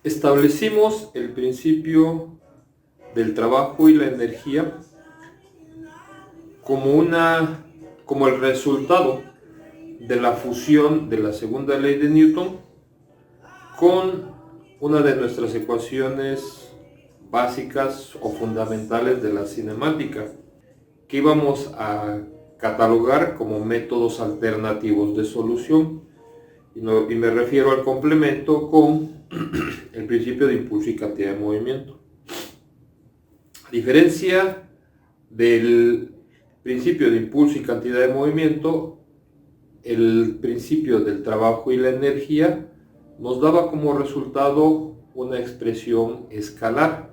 Establecimos el principio del trabajo y la energía como el resultado de la fusión de la segunda ley de Newton con una de nuestras ecuaciones básicas o fundamentales de la cinemática, que íbamos a catalogar como métodos alternativos de solución. Y me refiero al complemento con el principio de impulso y cantidad de movimiento. A diferencia del principio de impulso y cantidad de movimiento, el principio del trabajo y la energía nos daba como resultado una expresión escalar.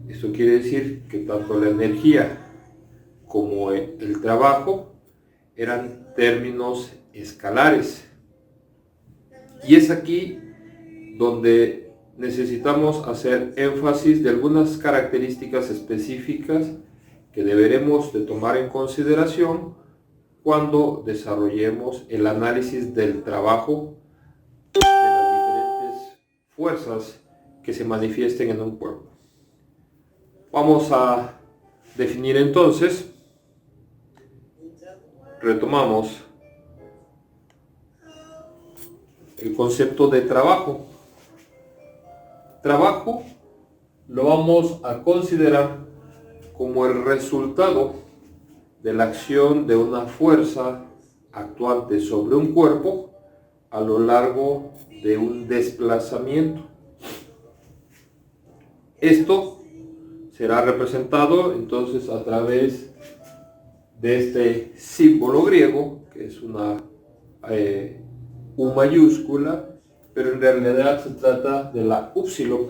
Esto quiere decir que tanto la energía como el trabajo eran términos escalares. Y es aquí donde necesitamos hacer énfasis de algunas características específicas que deberemos de tomar en consideración cuando desarrollemos el análisis del trabajo de las diferentes fuerzas que se manifiesten en un cuerpo. Vamos a definir entonces, retomamos el concepto de trabajo. Trabajo lo vamos a considerar como el resultado de la acción de una fuerza actuante sobre un cuerpo a lo largo de un desplazamiento. Esto será representado entonces a través de este símbolo griego, que es una U mayúscula, pero en realidad se trata de la upsilon.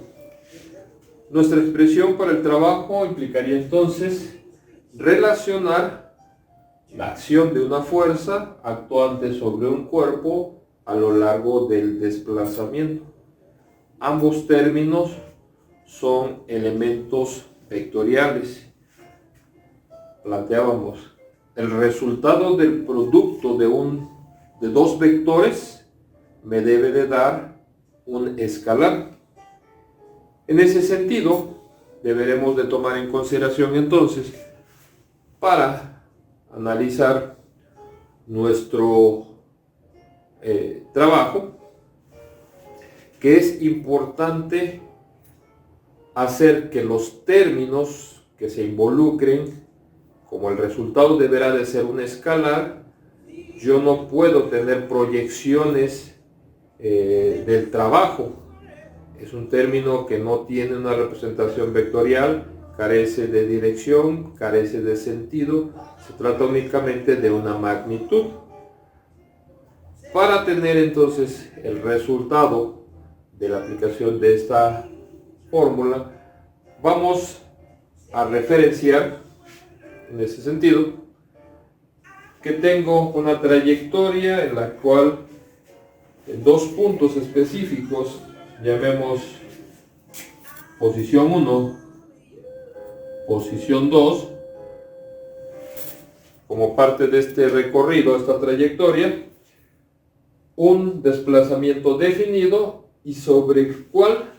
Nuestra expresión para el trabajo implicaría entonces relacionar la acción de una fuerza actuante sobre un cuerpo a lo largo del desplazamiento. Ambos términos son elementos vectoriales. Planteábamos el resultado del producto de dos vectores me debe de dar un escalar. En ese sentido, deberemos de tomar en consideración entonces, para analizar nuestro trabajo, que es importante hacer que los términos que se involucren, como el resultado deberá de ser un escalar, yo no puedo tener proyecciones del trabajo. Es un término que no tiene una representación vectorial, carece de dirección, carece de sentido, se trata únicamente de una magnitud. Para tener entonces el resultado de la aplicación de esta fórmula, vamos a referenciar en ese sentido que tengo una trayectoria en la cual en dos puntos específicos, llamemos posición 1, posición 2, como parte de este recorrido, esta trayectoria, un desplazamiento definido y sobre el cual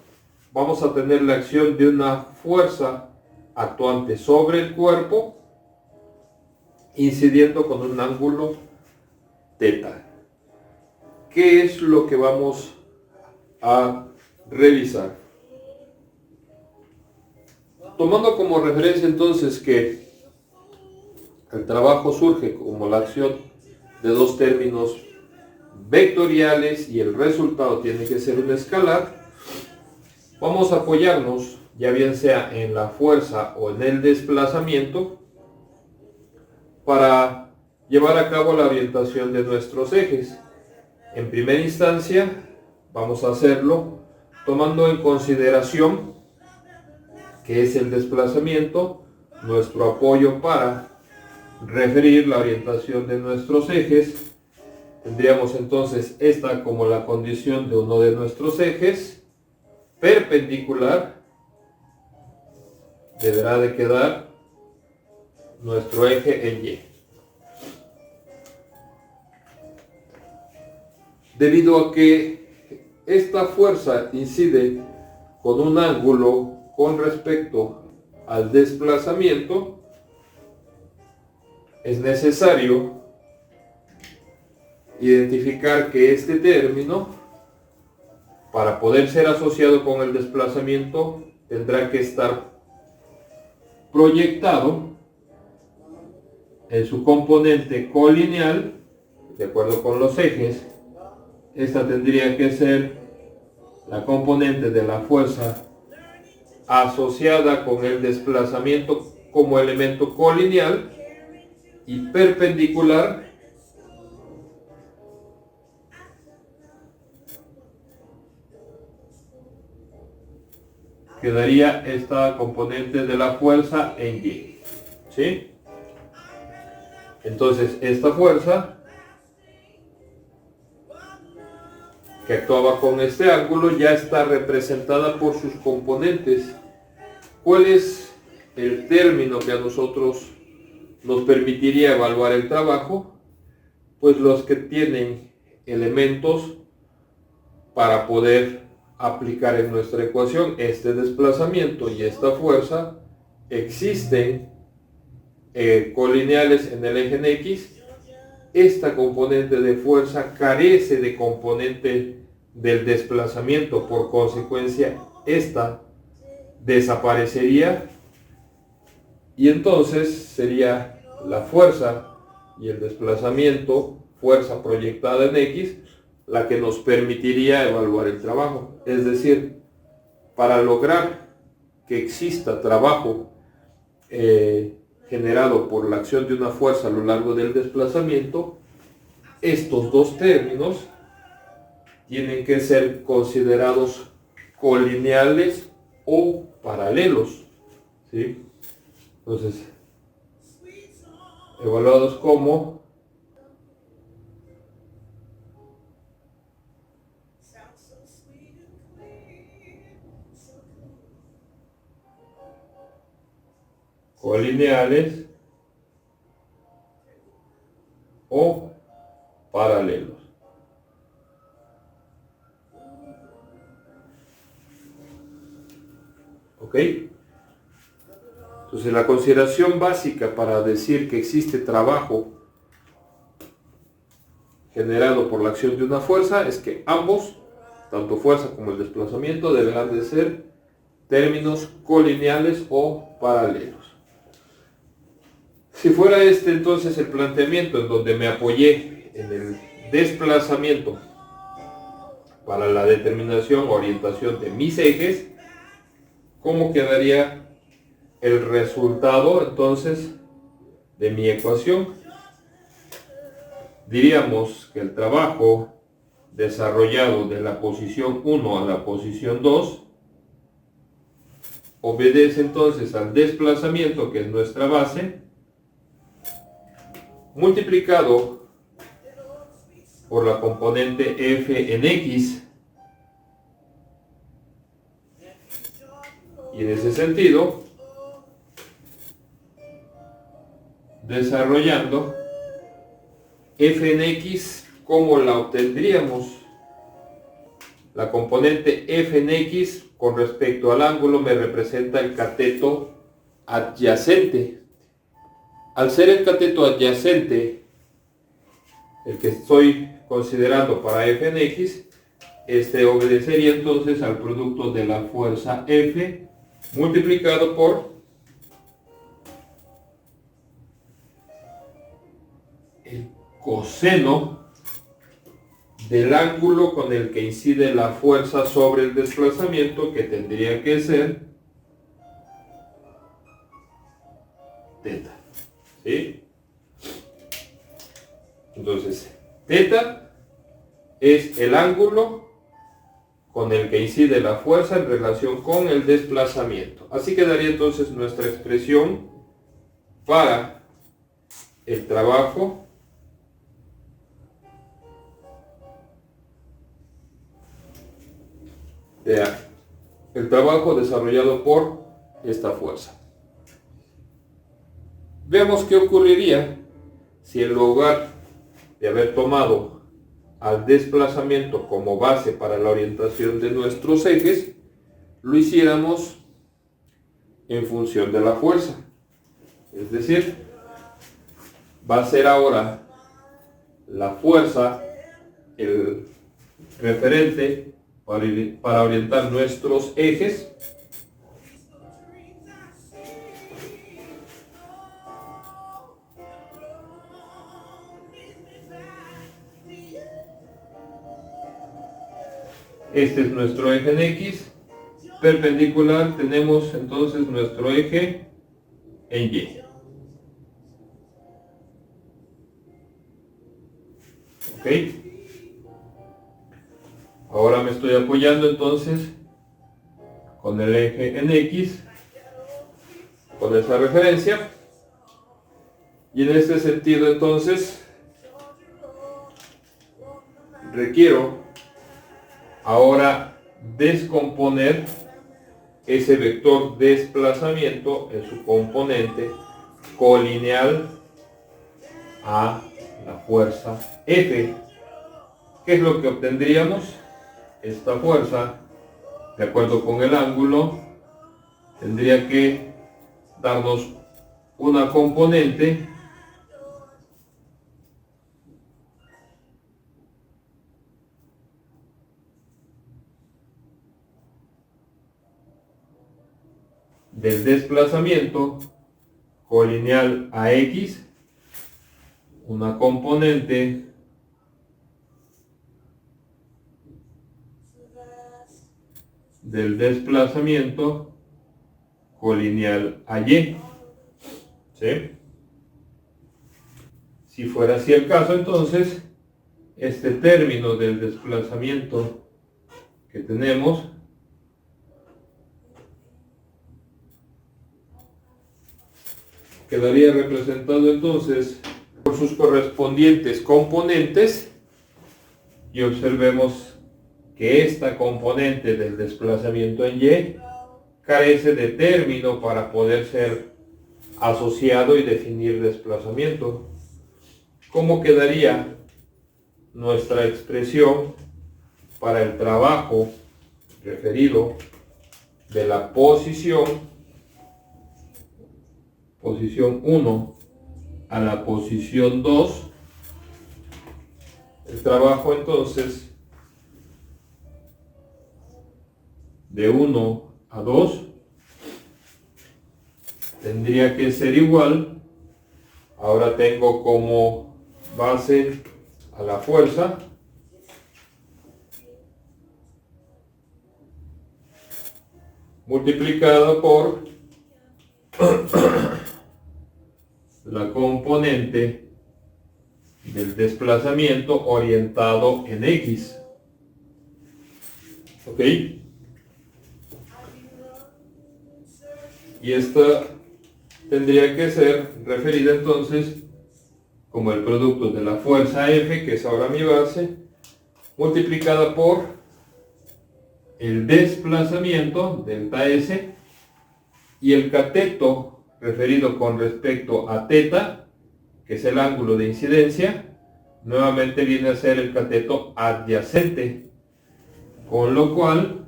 vamos a tener la acción de una fuerza actuante sobre el cuerpo, incidiendo con un ángulo θ. ¿Qué es lo que vamos a revisar? Tomando como referencia entonces que el trabajo surge como la acción de dos términos vectoriales y el resultado tiene que ser un escalar, vamos a apoyarnos, ya bien sea en la fuerza o en el desplazamiento, para llevar a cabo la orientación de nuestros ejes. En primera instancia, vamos a hacerlo tomando en consideración que es el desplazamiento, nuestro apoyo para referir la orientación de nuestros ejes. Tendríamos entonces esta como la condición de uno de nuestros ejes, perpendicular, deberá de quedar nuestro eje en Y. Debido a que esta fuerza incide con un ángulo con respecto al desplazamiento, es necesario identificar que este término, para poder ser asociado con el desplazamiento, tendrá que estar proyectado en su componente colineal, de acuerdo con los ejes. Esta tendría que ser la componente de la fuerza asociada con el desplazamiento como elemento colineal, y perpendicular quedaría esta componente de la fuerza en Y, ¿sí? Entonces esta fuerza que actuaba con este ángulo ya está representada por sus componentes. ¿Cuál es el término que a nosotros nos permitiría evaluar el trabajo? Pues los que tienen elementos para poder aplicar en nuestra ecuación este desplazamiento y esta fuerza existen colineales en el eje en X. Esta componente de fuerza carece de componente del desplazamiento, por consecuencia esta desaparecería y entonces sería la fuerza y el desplazamiento, fuerza proyectada en X, la que nos permitiría evaluar el trabajo. Es decir, para lograr que exista trabajo generado por la acción de una fuerza a lo largo del desplazamiento, estos dos términos tienen que ser considerados colineales o paralelos, ¿sí? Entonces, evaluados como colineales o paralelos. ¿Ok? Entonces la consideración básica para decir que existe trabajo generado por la acción de una fuerza es que ambos, tanto fuerza como el desplazamiento, deberán de ser términos colineales o paralelos. Si fuera este entonces el planteamiento en donde me apoyé en el desplazamiento para la determinación o orientación de mis ejes, ¿cómo quedaría el resultado entonces de mi ecuación? Diríamos que el trabajo desarrollado de la posición 1 a la posición 2 obedece entonces al desplazamiento, que es nuestra base, multiplicado por la componente f en x, y en ese sentido desarrollando f en x, ¿cómo la obtendríamos? La componente f en x con respecto al ángulo me representa el cateto adyacente. Al ser el cateto adyacente el que estoy considerando para f en x, este obedecería entonces al producto de la fuerza F multiplicado por el coseno del ángulo con el que incide la fuerza sobre el desplazamiento, que tendría que ser teta, ¿sí? Entonces, teta es el ángulo con el que incide la fuerza en relación con el desplazamiento. Así quedaría entonces nuestra expresión para el trabajo desarrollado por esta fuerza. Veamos qué ocurriría si en lugar de haber tomado al desplazamiento como base para la orientación de nuestros ejes, lo hiciéramos en función de la fuerza. Es decir, va a ser ahora la fuerza el referente para orientar nuestros ejes. Este es nuestro eje en X. Perpendicular tenemos entonces nuestro eje en Y. ¿Ok? Ahora me estoy apoyando entonces con el eje en X, con esa referencia. Y en este sentido entonces requiero ahora descomponer ese vector desplazamiento en su componente colineal a la fuerza F. ¿Qué es lo que obtendríamos? Esta fuerza, de acuerdo con el ángulo, tendría que darnos una componente del desplazamiento colineal a X, una componente del desplazamiento colineal a Y. ¿Sí? Si fuera así el caso, entonces este término del desplazamiento que tenemos quedaría representado entonces por sus correspondientes componentes, y observemos que esta componente del desplazamiento en Y carece de término para poder ser asociado y definir desplazamiento. ¿Cómo quedaría nuestra expresión para el trabajo referido de la posición 1 a la posición 2? El trabajo entonces de 1 a 2 tendría que ser igual. Ahora tengo como base a la fuerza multiplicada por la componente del desplazamiento orientado en X. ¿Ok? Y esta tendría que ser referida entonces como el producto de la fuerza F, que es ahora mi base, multiplicada por el desplazamiento, delta S, y el cateto referido con respecto a θ, que es el ángulo de incidencia, nuevamente viene a ser el cateto adyacente, con lo cual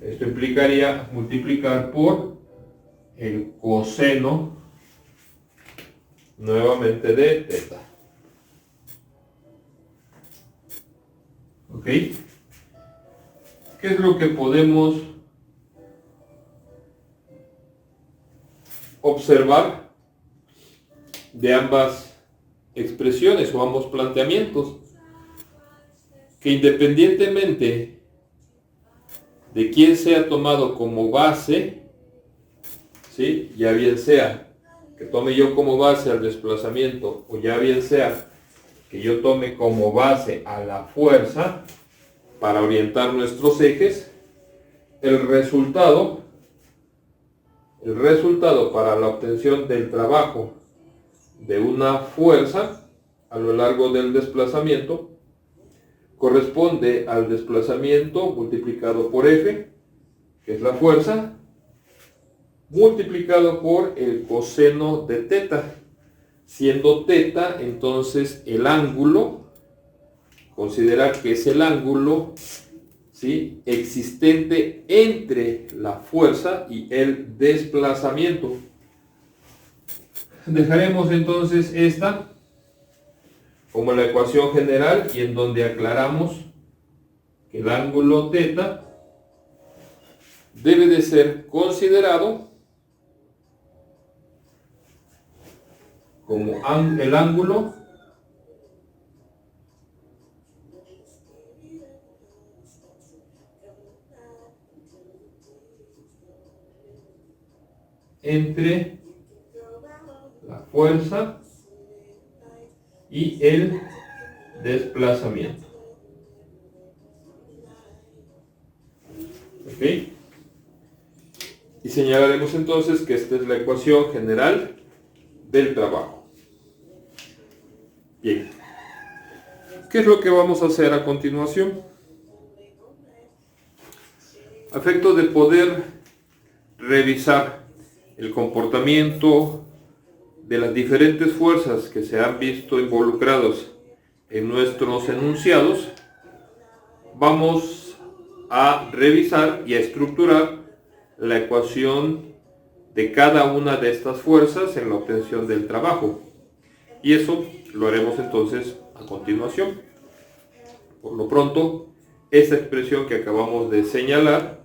esto implicaría multiplicar por el coseno nuevamente de θ. ¿Ok? ¿Qué es lo que podemos observar de ambas expresiones o ambos planteamientos? Que independientemente de quién sea tomado como base, ¿sí? Ya bien sea que tome yo como base al desplazamiento, o ya bien sea que yo tome como base a la fuerza para orientar nuestros ejes, el resultado para la obtención del trabajo de una fuerza a lo largo del desplazamiento corresponde al desplazamiento multiplicado por F, que es la fuerza, multiplicado por el coseno de θ, siendo θ entonces el ángulo, considerar que es el ángulo ¿sí?, existente entre la fuerza y el desplazamiento. Dejaremos entonces esta como la ecuación general, y en donde aclaramos que el ángulo θ debe de ser considerado como el ángulo entre la fuerza y el desplazamiento. ¿Ok? Y señalaremos entonces que esta es la ecuación general del trabajo. Bien. ¿Qué es lo que vamos a hacer a continuación? A efecto de poder revisar el comportamiento de las diferentes fuerzas que se han visto involucrados en nuestros enunciados, vamos a revisar y a estructurar la ecuación de cada una de estas fuerzas en la obtención del trabajo. Y eso lo haremos entonces a continuación. Por lo pronto, esta expresión que acabamos de señalar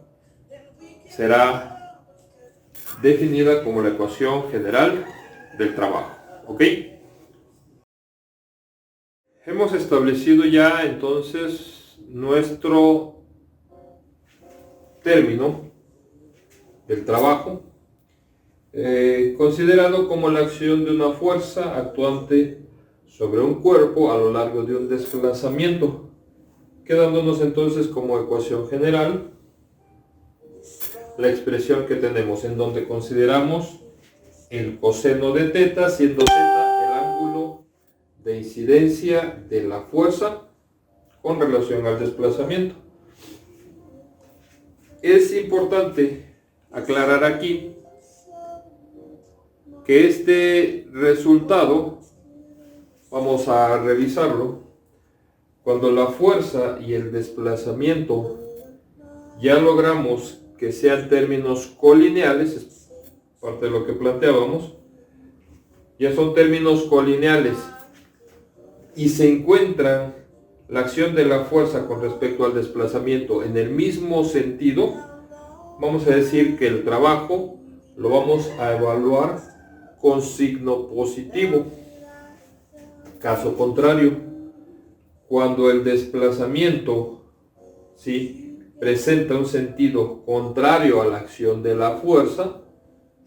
será definida como la ecuación general del trabajo. ¿Ok? Hemos establecido ya entonces nuestro término del trabajo, considerado como la acción de una fuerza actuante sobre un cuerpo a lo largo de un desplazamiento, quedándonos entonces como ecuación general la expresión que tenemos, en donde consideramos el coseno de θ, siendo θ el ángulo de incidencia de la fuerza con relación al desplazamiento. Es importante aclarar aquí que este resultado, vamos a revisarlo, cuando la fuerza y el desplazamiento ya logramos que sean términos colineales, es parte de lo que planteábamos, ya son términos colineales y se encuentran la acción de la fuerza con respecto al desplazamiento en el mismo sentido, vamos a decir que el trabajo lo vamos a evaluar con signo positivo. Caso contrario, cuando el desplazamiento, ¿sí?, presenta un sentido contrario a la acción de la fuerza,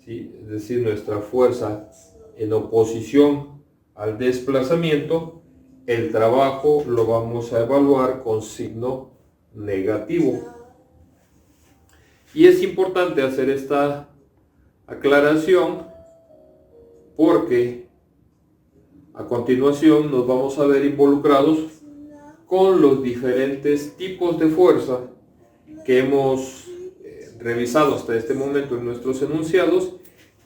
¿sí?, es decir, nuestra fuerza en oposición al desplazamiento, el trabajo lo vamos a evaluar con signo negativo. Y es importante hacer esta aclaración porque a continuación nos vamos a ver involucrados con los diferentes tipos de fuerza que hemos revisado hasta este momento en nuestros enunciados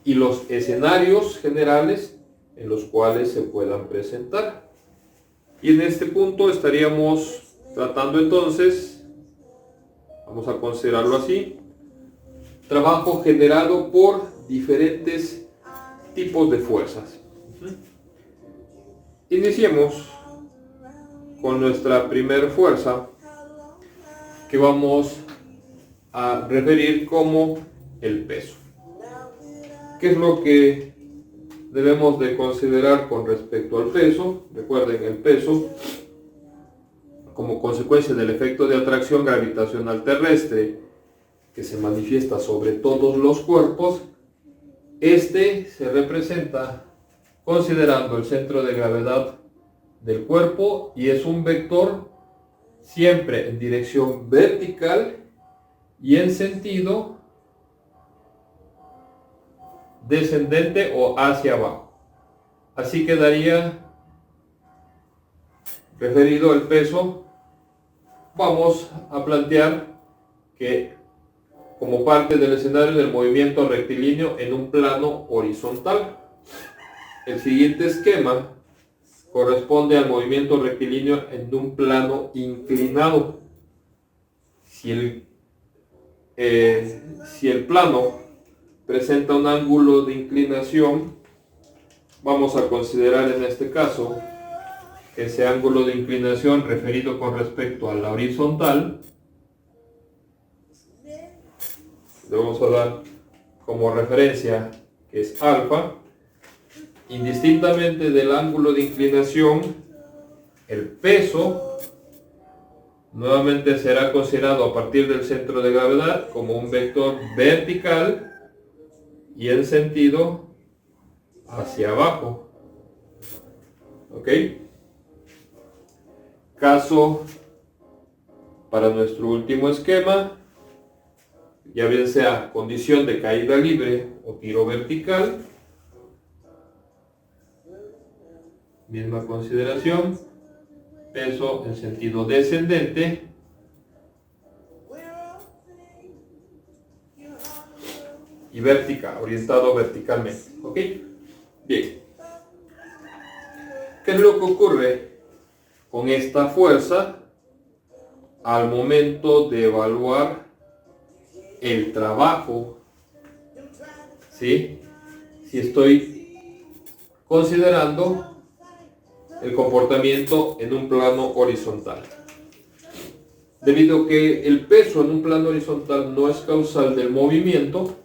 y los escenarios generales en los cuales se puedan presentar. Y en este punto estaríamos tratando entonces, vamos a considerarlo así, trabajo generado por diferentes tipos de fuerzas. Iniciemos con nuestra primera fuerza, que vamos a referir como el peso. ¿Qué es lo que debemos de considerar con respecto al peso? Recuerden, el peso, como consecuencia del efecto de atracción gravitacional terrestre que se manifiesta sobre todos los cuerpos, este se representa considerando el centro de gravedad del cuerpo y es un vector siempre en dirección vertical y en sentido descendente o hacia abajo. Así quedaría referido al peso. Vamos a plantear que como parte del escenario del movimiento rectilíneo en un plano horizontal. El siguiente esquema corresponde al movimiento rectilíneo en un plano inclinado. si el plano presenta un ángulo de inclinación, vamos a considerar en este caso ese ángulo de inclinación referido con respecto a la horizontal. Le vamos a dar como referencia que es alfa. Indistintamente del ángulo de inclinación, el peso nuevamente será considerado a partir del centro de gravedad como un vector vertical y en sentido hacia abajo. ¿Ok? Caso para nuestro último esquema, ya bien sea condición de caída libre o tiro vertical, misma consideración, peso en sentido descendente y vertical, orientado verticalmente. ¿Ok? Bien. ¿Qué es lo que ocurre con esta fuerza al momento de evaluar el trabajo? ¿Sí? Si estoy considerando el comportamiento en un plano horizontal. Debido a que el peso en un plano horizontal no es causal del movimiento,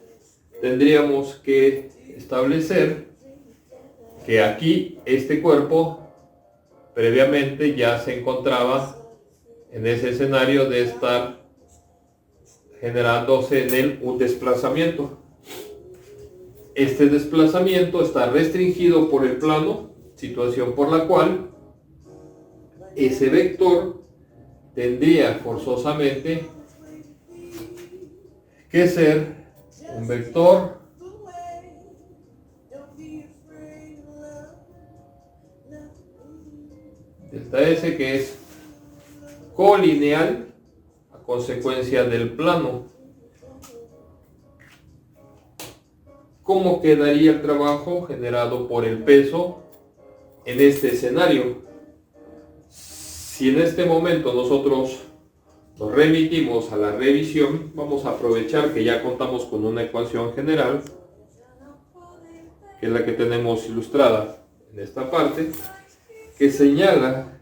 tendríamos que establecer que aquí este cuerpo previamente ya se encontraba en ese escenario de estar generándose en él un desplazamiento. Este desplazamiento está restringido por el plano, situación por la cual ese vector tendría forzosamente que ser un vector delta S que es colineal a consecuencia del plano. ¿Cómo quedaría el trabajo generado por el peso en este escenario? Si en este momento nosotros nos remitimos a la revisión, vamos a aprovechar que ya contamos con una ecuación general, que es la que tenemos ilustrada en esta parte, que señala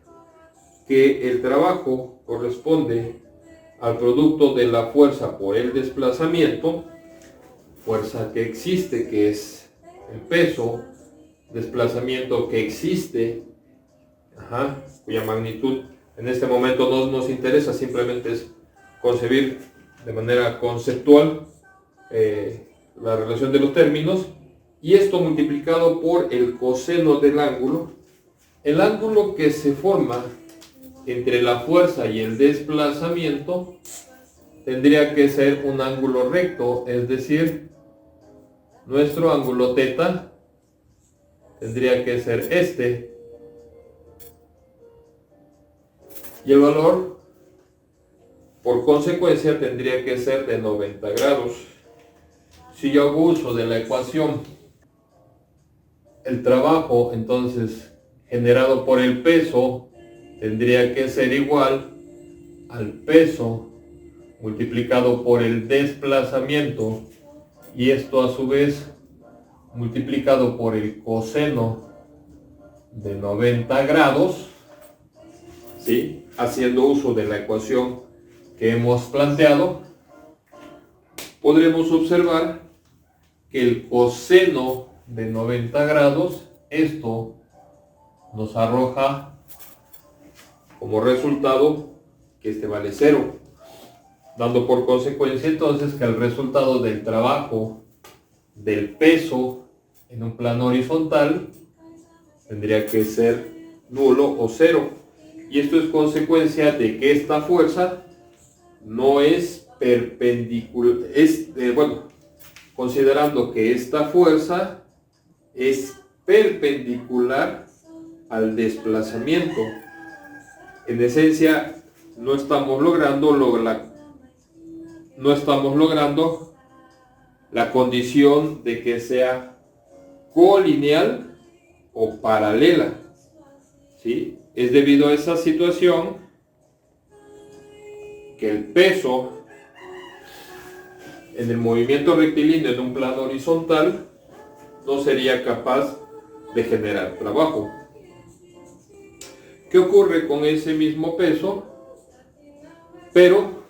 que el trabajo corresponde al producto de la fuerza por el desplazamiento, fuerza que existe, que es el peso, desplazamiento que existe, cuya magnitud en este momento no nos interesa, simplemente es concebir de manera conceptual la relación de los términos, y esto multiplicado por el coseno del ángulo. El ángulo que se forma entre la fuerza y el desplazamiento tendría que ser un ángulo recto, es decir, nuestro ángulo θ tendría que ser este, y el valor por consecuencia tendría que ser de 90 grados. Si yo hago uso de la ecuación, el trabajo entonces generado por el peso tendría que ser igual al peso multiplicado por el desplazamiento, y esto a su vez multiplicado por el coseno de 90 grados, ¿sí? Haciendo uso de la ecuación que hemos planteado, podremos observar que el coseno de 90 grados, esto nos arroja como resultado que este vale 0, dando por consecuencia entonces que el resultado del trabajo del peso en un plano horizontal tendría que ser nulo o 0, y esto es consecuencia de que esta fuerza no es perpendicular, considerando que esta fuerza es perpendicular al desplazamiento. En esencia, no estamos logrando la condición de que sea colineal o paralela, ¿sí? Es debido a esa situación que el peso en el movimiento rectilíneo en un plano horizontal no sería capaz de generar trabajo. ¿Qué ocurre con ese mismo peso? Pero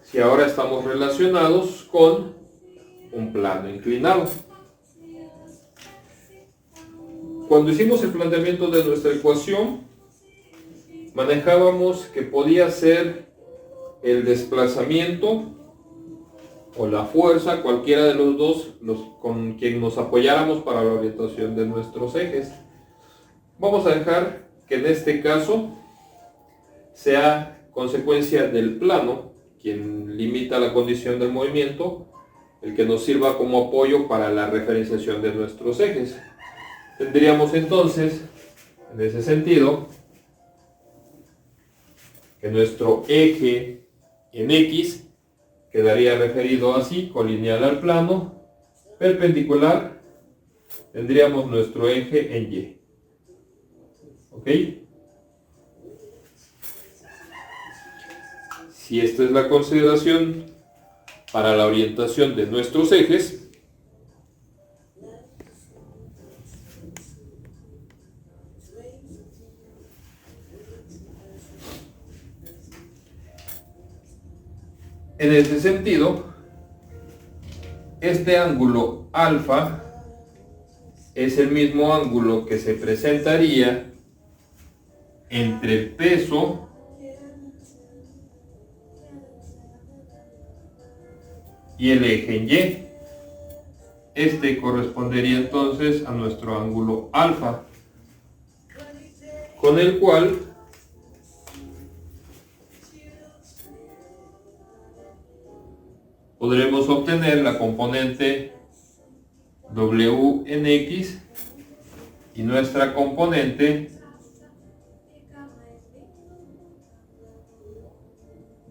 si ahora estamos relacionados con un plano inclinado. Cuando hicimos el planteamiento de nuestra ecuación, manejábamos que podía ser el desplazamiento o la fuerza, cualquiera de los dos, con quien nos apoyáramos para la orientación de nuestros ejes. Vamos a dejar que en este caso sea consecuencia del plano, quien limita la condición del movimiento, el que nos sirva como apoyo para la referenciación de nuestros ejes. Tendríamos entonces, en ese sentido, que nuestro eje en X quedaría referido así, colineal al plano, perpendicular, tendríamos nuestro eje en Y. ¿Ok? Si esta es la consideración para la orientación de nuestros ejes, en ese sentido, este ángulo alfa es el mismo ángulo que se presentaría entre el peso y el eje en Y. Este correspondería entonces a nuestro ángulo alfa, con el cual podremos obtener la componente W en X y nuestra componente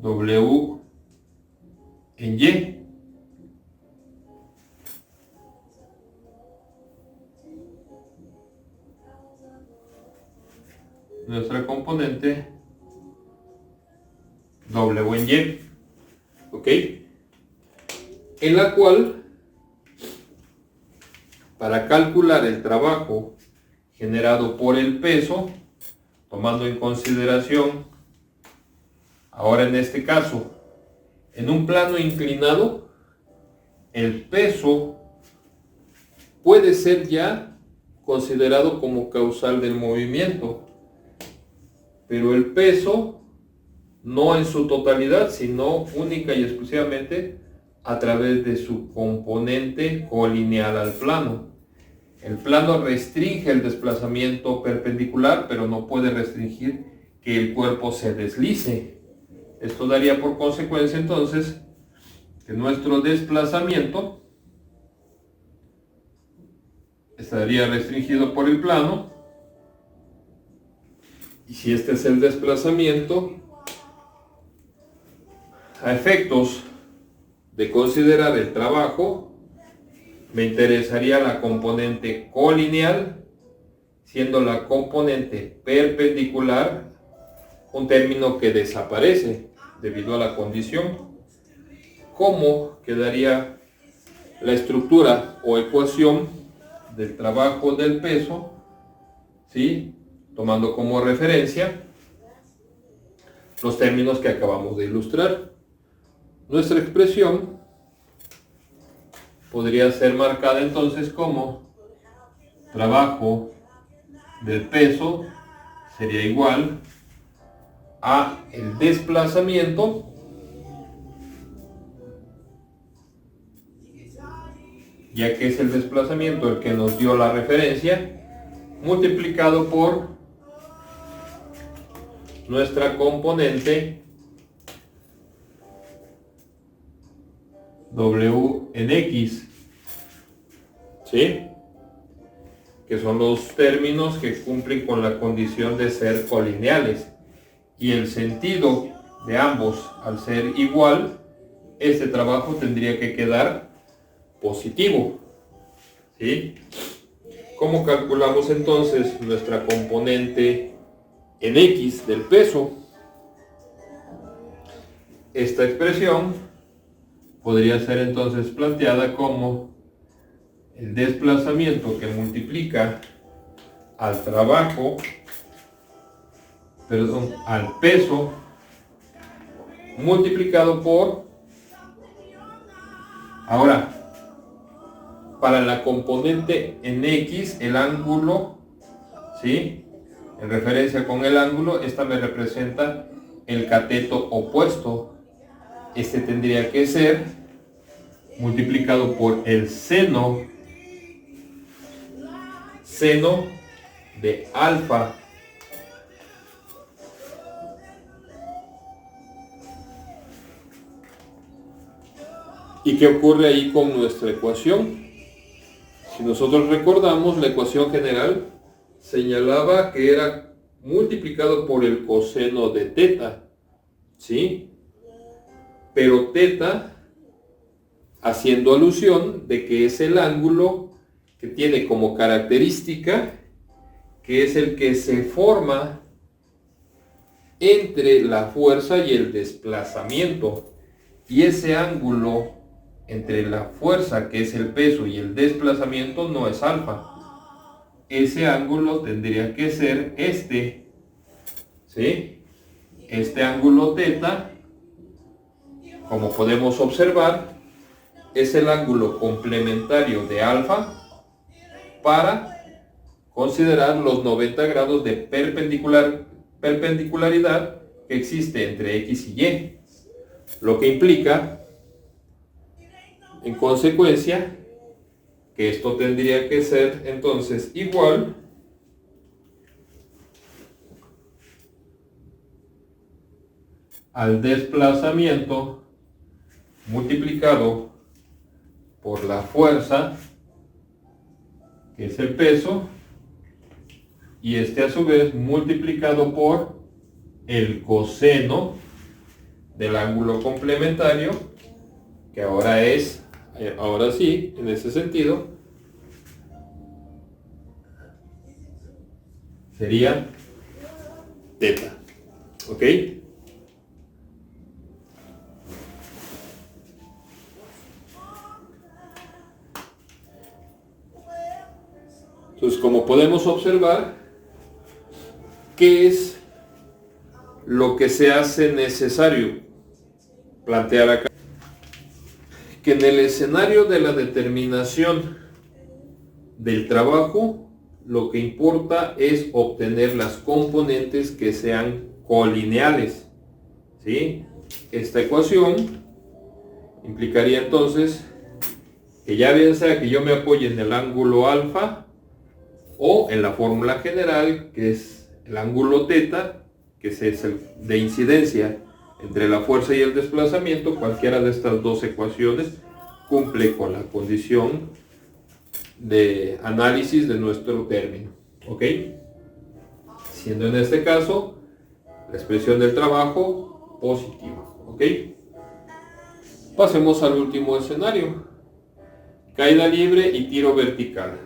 W en Y. Nuestra componente W en Y. ¿Ok? En la cual, para calcular el trabajo generado por el peso, tomando en consideración, ahora en este caso, en un plano inclinado, el peso puede ser ya considerado como causal del movimiento, pero el peso no en su totalidad, sino única y exclusivamente a través de su componente colineal al plano. El plano restringe el desplazamiento perpendicular, pero no puede restringir que el cuerpo se deslice. Esto daría por consecuencia entonces que nuestro desplazamiento estaría restringido por el plano, y si este es el desplazamiento, a efectos de considerar el trabajo, me interesaría la componente colineal, siendo la componente perpendicular un término que desaparece debido a la condición. ¿Cómo quedaría la estructura o ecuación del trabajo del peso? ¿Sí? Tomando como referencia los términos que acabamos de ilustrar. Nuestra expresión podría ser marcada entonces como trabajo del peso sería igual a el desplazamiento ya que es el desplazamiento el que nos dio la referencia, multiplicado por nuestra componente W en X, ¿sí? Que son los términos que cumplen con la condición de ser colineales, y el sentido de ambos al ser igual, este trabajo tendría que quedar positivo, ¿sí? ¿Cómo calculamos entonces nuestra componente en X del peso? esta expresión podría ser entonces planteada como el desplazamiento que multiplica al trabajo, al peso, multiplicado por, ahora, para la componente en X, el ángulo, ¿sí? En referencia con el ángulo, esta me representa el cateto opuesto. Este tendría que ser multiplicado por el seno de alfa. ¿Y qué ocurre ahí con nuestra ecuación? Si nosotros recordamos, la ecuación general señalaba que era multiplicado por el coseno de teta, ¿sí? Pero teta haciendo alusión de que es el ángulo que tiene como característica que es el que se forma entre la fuerza y el desplazamiento, y ese ángulo entre la fuerza, que es el peso, y el desplazamiento no es alfa. Ese ángulo tendría que ser este, ¿sí? Este ángulo teta, como podemos observar, es el ángulo complementario de alfa para considerar los 90 grados de perpendicularidad que existe entre X y Y, lo que implica, en consecuencia, que esto tendría que ser entonces igual al desplazamiento multiplicado por la fuerza, que es el peso, y este a su vez multiplicado por el coseno del ángulo complementario, que ahora sí, en ese sentido, sería teta. ¿Ok? Entonces, como podemos observar, ¿qué es lo que se hace necesario plantear acá? Que en el escenario de la determinación del trabajo, lo que importa es obtener las componentes que sean colineales, ¿sí? Esta ecuación implicaría entonces que ya bien sea que yo me apoye en el ángulo alfa o en la fórmula general, que es el ángulo teta, que es el de incidencia entre la fuerza y el desplazamiento, cualquiera de estas dos ecuaciones cumple con la condición de análisis de nuestro término, ¿ok? Siendo en este caso la expresión del trabajo positiva, ¿ok? Pasemos al último escenario: caída libre y tiro vertical.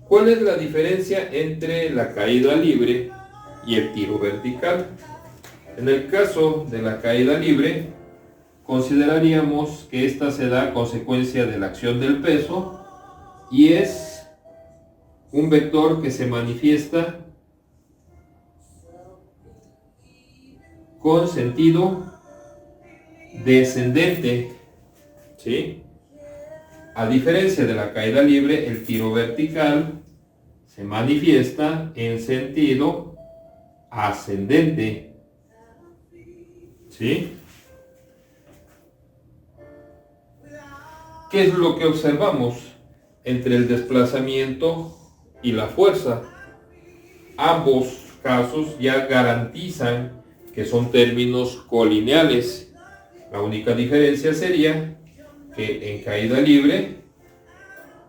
¿Cuál es la diferencia entre la caída libre y el tiro vertical? En el caso de la caída libre, consideraríamos que esta se da a consecuencia de la acción del peso y es un vector que se manifiesta con sentido descendente, ¿sí? A diferencia de la caída libre, el tiro vertical se manifiesta en sentido ascendente, ¿sí? ¿Qué es lo que observamos entre el desplazamiento y la fuerza? Ambos casos ya garantizan que son términos colineales. La única diferencia sería que en caída libre,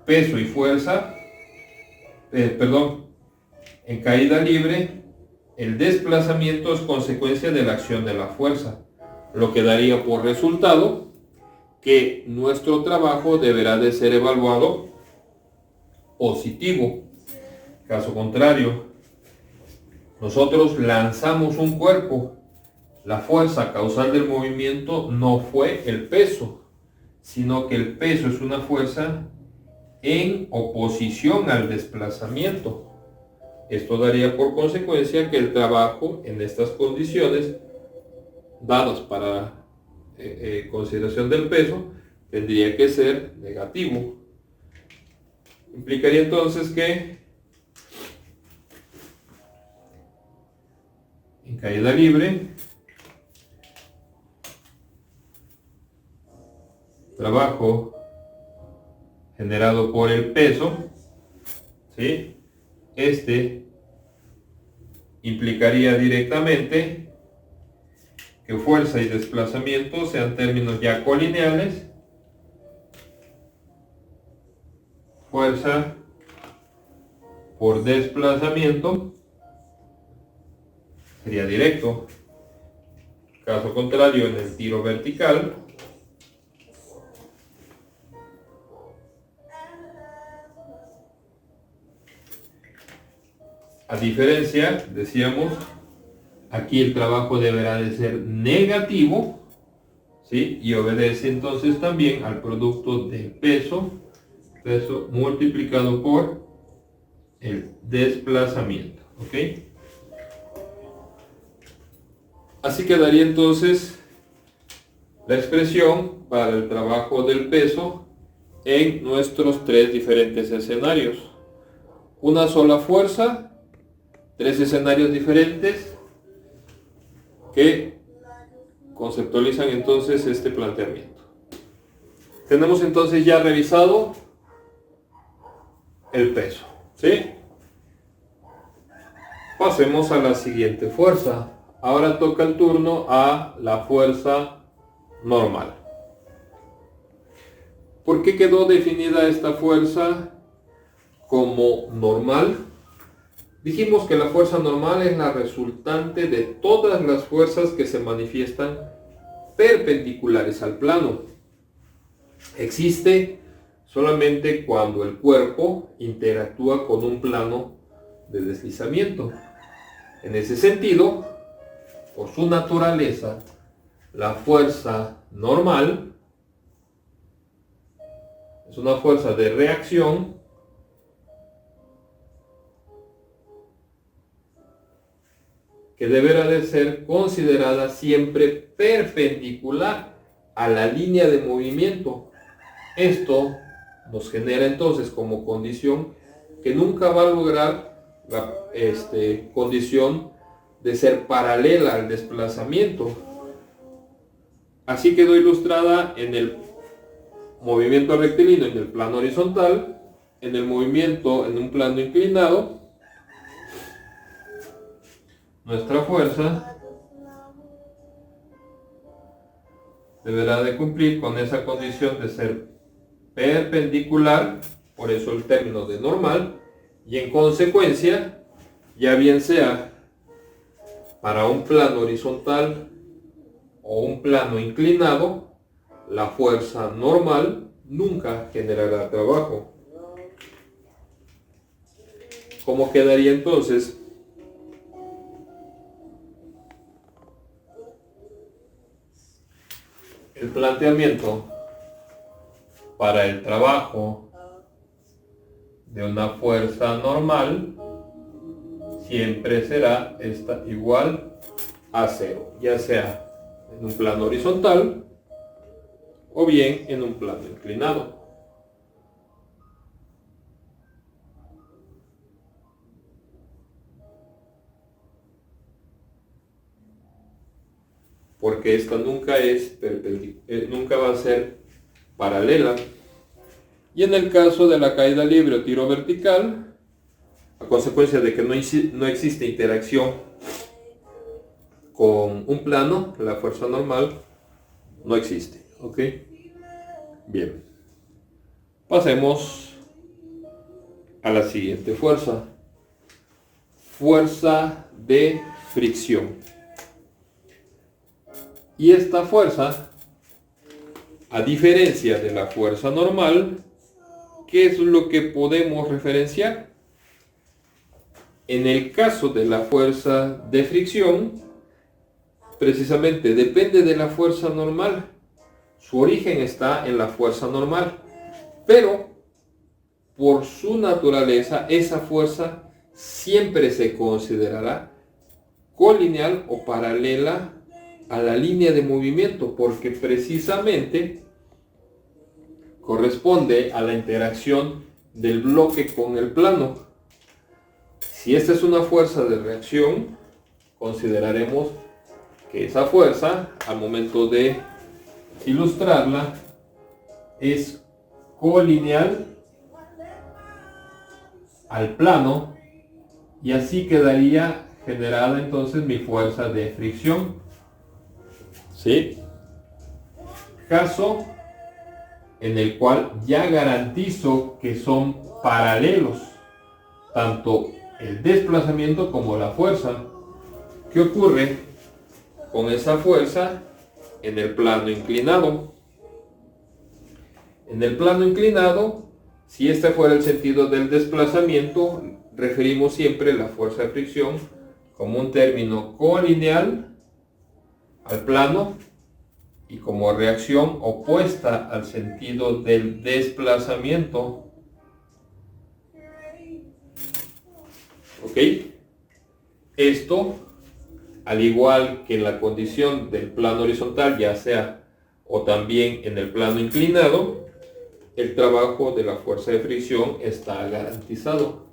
peso y fuerza, en caída libre, el desplazamiento es consecuencia de la acción de la fuerza, lo que daría por resultado que nuestro trabajo deberá de ser evaluado positivo. Caso contrario, nosotros lanzamos un cuerpo La fuerza causal del movimiento no fue el peso, sino que el peso es una fuerza en oposición al desplazamiento. Esto daría por consecuencia que el trabajo en estas condiciones, dadas para consideración del peso, tendría que ser negativo. Implicaría entonces que en caída libre, trabajo generado por el peso, ¿sí? Este implicaría directamente que fuerza y desplazamiento sean términos ya colineales. Fuerza por desplazamiento sería directo. Caso contrario, en el tiro vertical, a diferencia, decíamos, aquí el trabajo deberá de ser negativo, ¿sí? Y obedece entonces también al producto del peso multiplicado por el desplazamiento, ¿ok? Así quedaría entonces la expresión para el trabajo del peso en nuestros tres diferentes escenarios. Una sola fuerza, tres escenarios diferentes que conceptualizan entonces este planteamiento. Tenemos entonces ya revisado el peso, ¿sí? Pasemos a la siguiente fuerza. Ahora toca el turno a la fuerza normal. ¿Por qué quedó definida esta fuerza como normal? Dijimos que la fuerza normal es la resultante de todas las fuerzas que se manifiestan perpendiculares al plano. Existe solamente cuando el cuerpo interactúa con un plano de deslizamiento. En ese sentido, por su naturaleza, la fuerza normal es una fuerza de reacción que deberá de ser considerada siempre perpendicular a la línea de movimiento. Esto nos genera entonces como condición que nunca va a lograr la condición de ser paralela al desplazamiento. Así quedó ilustrada en el movimiento rectilíneo en el plano horizontal, en el movimiento en un plano inclinado. Nuestra fuerza deberá de cumplir con esa condición de ser perpendicular, por eso el término de normal, y en consecuencia, ya bien sea para un plano horizontal o un plano inclinado, la fuerza normal nunca generará trabajo. ¿Cómo quedaría entonces el planteamiento para el trabajo de una fuerza normal? Siempre será esta igual a 0, ya sea en un plano horizontal o bien en un plano inclinado. Porque esta nunca nunca va a ser paralela. Y en el caso de la caída libre o tiro vertical, a consecuencia de que no existe interacción con un plano, la fuerza normal no existe. ¿Ok? Bien. Pasemos a la siguiente fuerza. Fuerza de fricción. Y esta fuerza, a diferencia de la fuerza normal, ¿qué es lo que podemos referenciar? En el caso de la fuerza de fricción, precisamente depende de la fuerza normal. Su origen está en la fuerza normal, pero por su naturaleza esa fuerza siempre se considerará colineal o paralela a la línea de movimiento, porque precisamente corresponde a la interacción del bloque con el plano. Si esta es una fuerza de reacción, consideraremos que esa fuerza, al momento de ilustrarla, es colineal al plano, y así quedaría generada entonces mi fuerza de fricción. ¿Sí? Caso en el cual ya garantizo que son paralelos tanto el desplazamiento como la fuerza. ¿Qué ocurre con esa fuerza en el plano inclinado? En el plano inclinado, si este fuera el sentido del desplazamiento, referimos siempre la fuerza de fricción como un término colineal al plano y como reacción opuesta al sentido del desplazamiento. ¿Ok? Esto, al igual que en la condición del plano horizontal, ya sea o también en el plano inclinado, el trabajo de la fuerza de fricción está garantizado,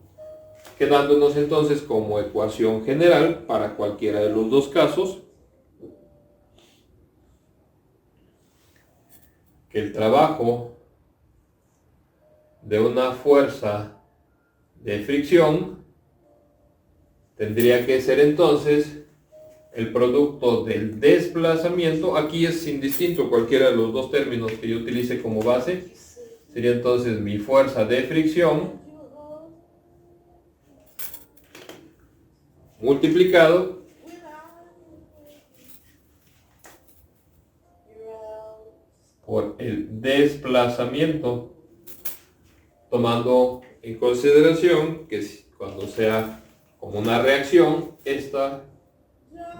quedándonos entonces como ecuación general para cualquiera de los dos casos que el trabajo de una fuerza de fricción tendría que ser entonces el producto del desplazamiento. Aquí es indistinto cualquiera de los dos términos que yo utilice como base. Sería entonces mi fuerza de fricción multiplicado por el desplazamiento, tomando en consideración que cuando sea como una reacción, esta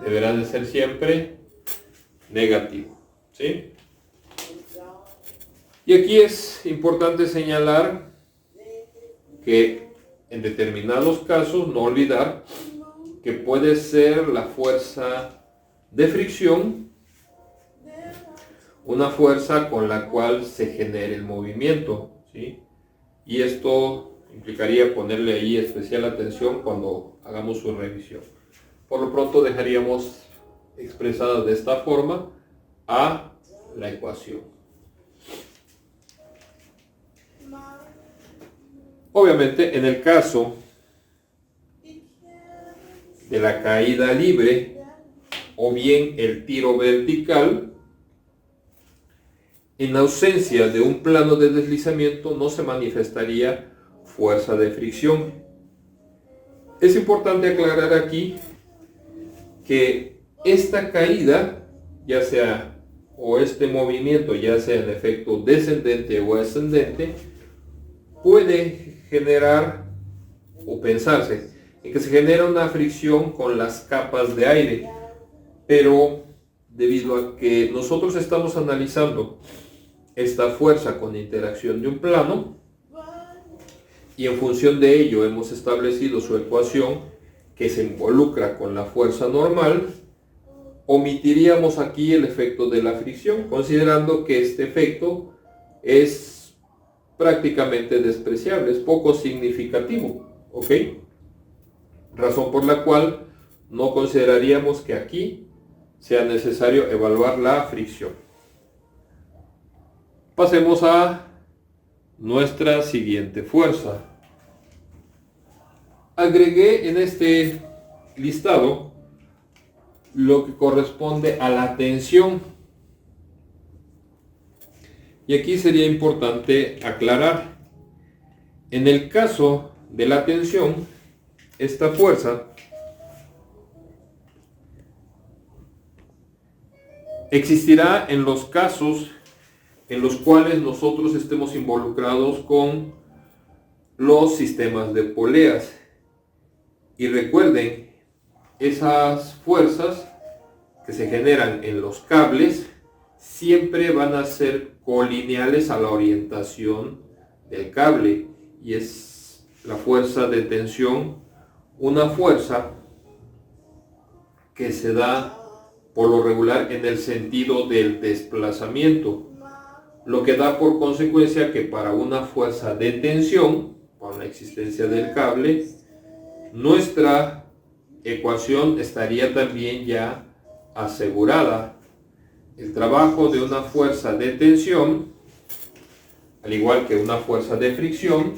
deberá de ser siempre negativo, ¿sí? Y aquí es importante señalar que en determinados casos, no olvidar que puede ser la fuerza de fricción una fuerza con la cual se genere el movimiento, ¿sí? Y esto implicaría ponerle ahí especial atención cuando hagamos su revisión. Por lo pronto dejaríamos expresada de esta forma a la ecuación. Obviamente, en el caso de la caída libre o bien el tiro vertical, en ausencia de un plano de deslizamiento no se manifestaría fuerza de fricción. Es importante aclarar aquí que esta caída, ya sea o este movimiento, ya sea en efecto descendente o ascendente, puede generar o pensarse en que se genera una fricción con las capas de aire, pero debido a que nosotros estamos analizando esta fuerza con interacción de un plano y en función de ello hemos establecido su ecuación que se involucra con la fuerza normal, omitiríamos aquí el efecto de la fricción, considerando que este efecto es prácticamente despreciable, es poco significativo, ¿ok? Razón por la cual no consideraríamos que aquí sea necesario evaluar la fricción. Pasemos a nuestra siguiente fuerza. Agregué en este listado lo que corresponde a la tensión. Y aquí sería importante aclarar. En el caso de la tensión, esta fuerza existirá en los casos en los cuales nosotros estemos involucrados con los sistemas de poleas. Y recuerden, esas fuerzas que se generan en los cables siempre van a ser colineales a la orientación del cable, y es la fuerza de tensión una fuerza que se da por lo regular en el sentido del desplazamiento, lo que da por consecuencia que para una fuerza de tensión, para la existencia del cable, nuestra ecuación estaría también ya asegurada. El trabajo de una fuerza de tensión, al igual que una fuerza de fricción,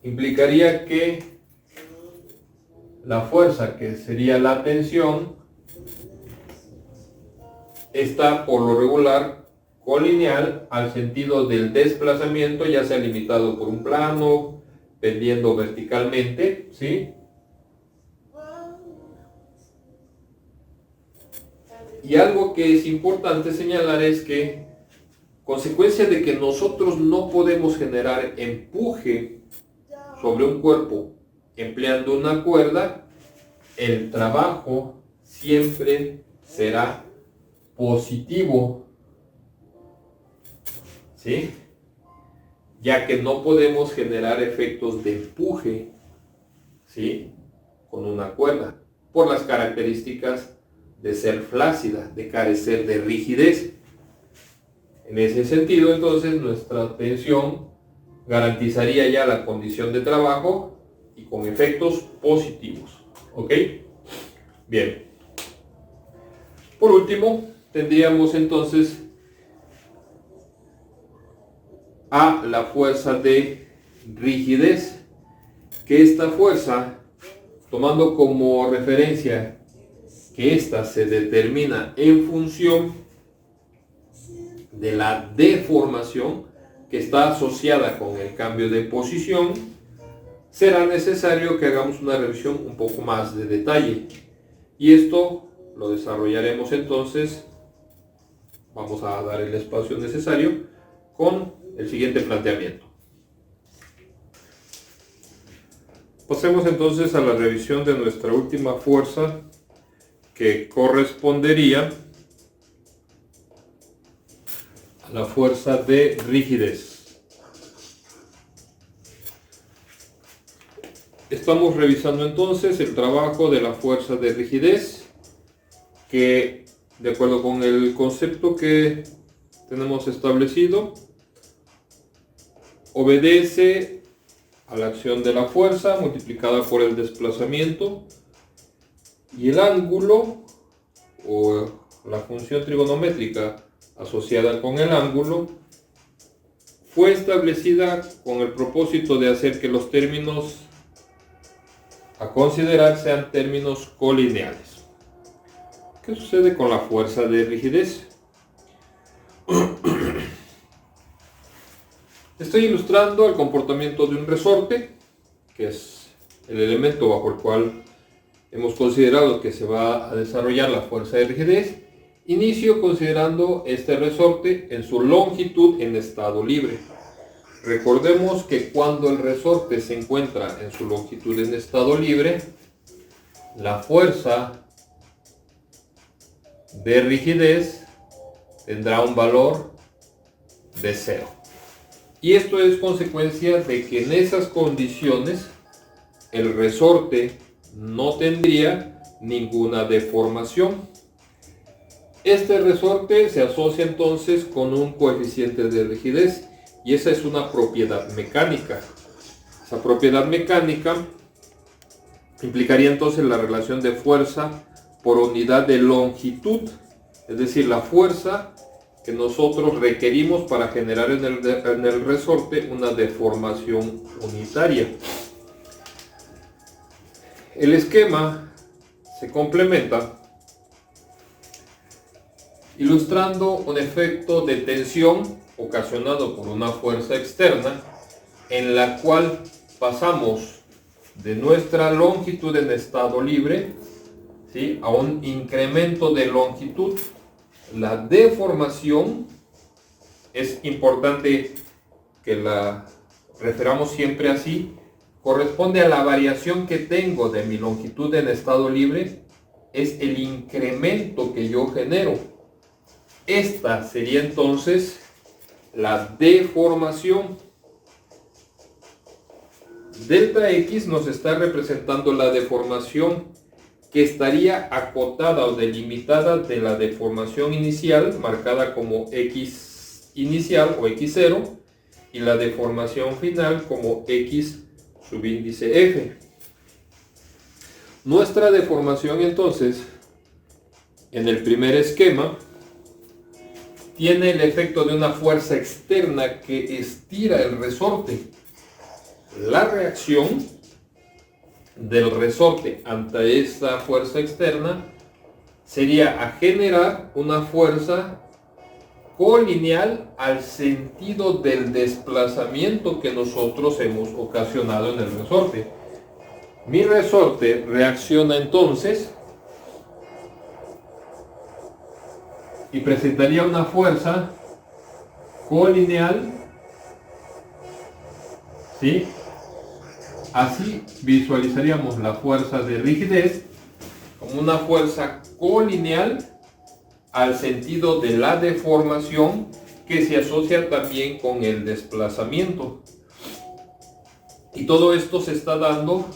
implicaría que la fuerza, que sería la tensión, está por lo regular colineal al sentido del desplazamiento, ya sea limitado por un plano, pendiendo verticalmente, ¿sí? Y algo que es importante señalar es que, consecuencia de que nosotros no podemos generar empuje sobre un cuerpo empleando una cuerda, el trabajo siempre será positivo, ¿sí? Ya que no podemos generar efectos de empuje, ¿sí?, con una cuerda, por las características de ser flácida, de carecer de rigidez. En ese sentido, entonces, nuestra tensión garantizaría ya la condición de trabajo y con efectos positivos. ¿Ok? Bien. Por último, tendríamos entonces a la fuerza de rigidez, que esta fuerza, tomando como referencia que ésta se determina en función de la deformación que está asociada con el cambio de posición, será necesario que hagamos una revisión un poco más de detalle. Y esto lo desarrollaremos entonces, vamos a dar el espacio necesario con el siguiente planteamiento. Pasemos entonces a la revisión de nuestra última fuerza, que correspondería a la fuerza de rigidez. Estamos revisando entonces el trabajo de la fuerza de rigidez, que, de acuerdo con el concepto que tenemos establecido, obedece a la acción de la fuerza multiplicada por el desplazamiento, y el ángulo o la función trigonométrica asociada con el ángulo fue establecida con el propósito de hacer que los términos a considerar sean términos colineales. ¿Qué sucede con la fuerza de rigidez? Estoy ilustrando el comportamiento de un resorte, que es el elemento bajo el cual hemos considerado que se va a desarrollar la fuerza de rigidez. Inicio considerando este resorte en su longitud en estado libre. Recordemos que cuando el resorte se encuentra en su longitud en estado libre, la fuerza de rigidez tendrá un valor de 0. Y esto es consecuencia de que en esas condiciones el resorte no tendría ninguna deformación. Este resorte se asocia entonces con un coeficiente de rigidez, y esa es una propiedad mecánica. Esa propiedad mecánica implicaría entonces la relación de fuerza por unidad de longitud, es decir, la fuerza que nosotros requerimos para generar en el resorte una deformación unitaria. El esquema se complementa ilustrando un efecto de tensión ocasionado por una fuerza externa, en la cual pasamos de nuestra longitud en estado libre, ¿sí?, a un incremento de longitud. La deformación, es importante que la referamos siempre así, corresponde a la variación que tengo de mi longitud en estado libre, es el incremento que yo genero. Esta sería entonces la deformación. Delta X nos está representando la deformación que estaría acotada o delimitada de la deformación inicial, marcada como X inicial o X0, y la deformación final como X subíndice F. Nuestra deformación entonces, en el primer esquema, tiene el efecto de una fuerza externa que estira el resorte. La reacción del resorte ante esta fuerza externa sería a generar una fuerza colineal al sentido del desplazamiento que nosotros hemos ocasionado en el resorte. Mi resorte reacciona entonces y presentaría una fuerza colineal, ¿sí? Así visualizaríamos la fuerza de rigidez como una fuerza colineal al sentido de la deformación que se asocia también con el desplazamiento. Y todo esto se está dando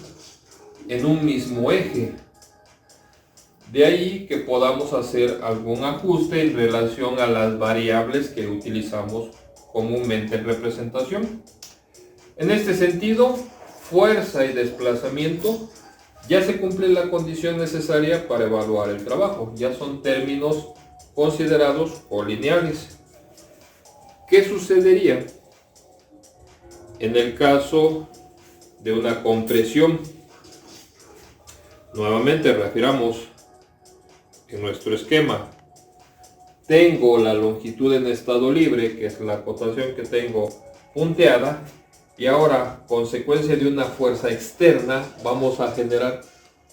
en un mismo eje. De ahí que podamos hacer algún ajuste en relación a las variables que utilizamos comúnmente en representación. En este sentido, fuerza y desplazamiento, ya se cumple la condición necesaria para evaluar el trabajo. Ya son términos considerados colineales. ¿Qué sucedería en el caso de una compresión? Nuevamente refiramos en nuestro esquema. Tengo la longitud en estado libre, que es la acotación que tengo punteada, y ahora, consecuencia de una fuerza externa, vamos a generar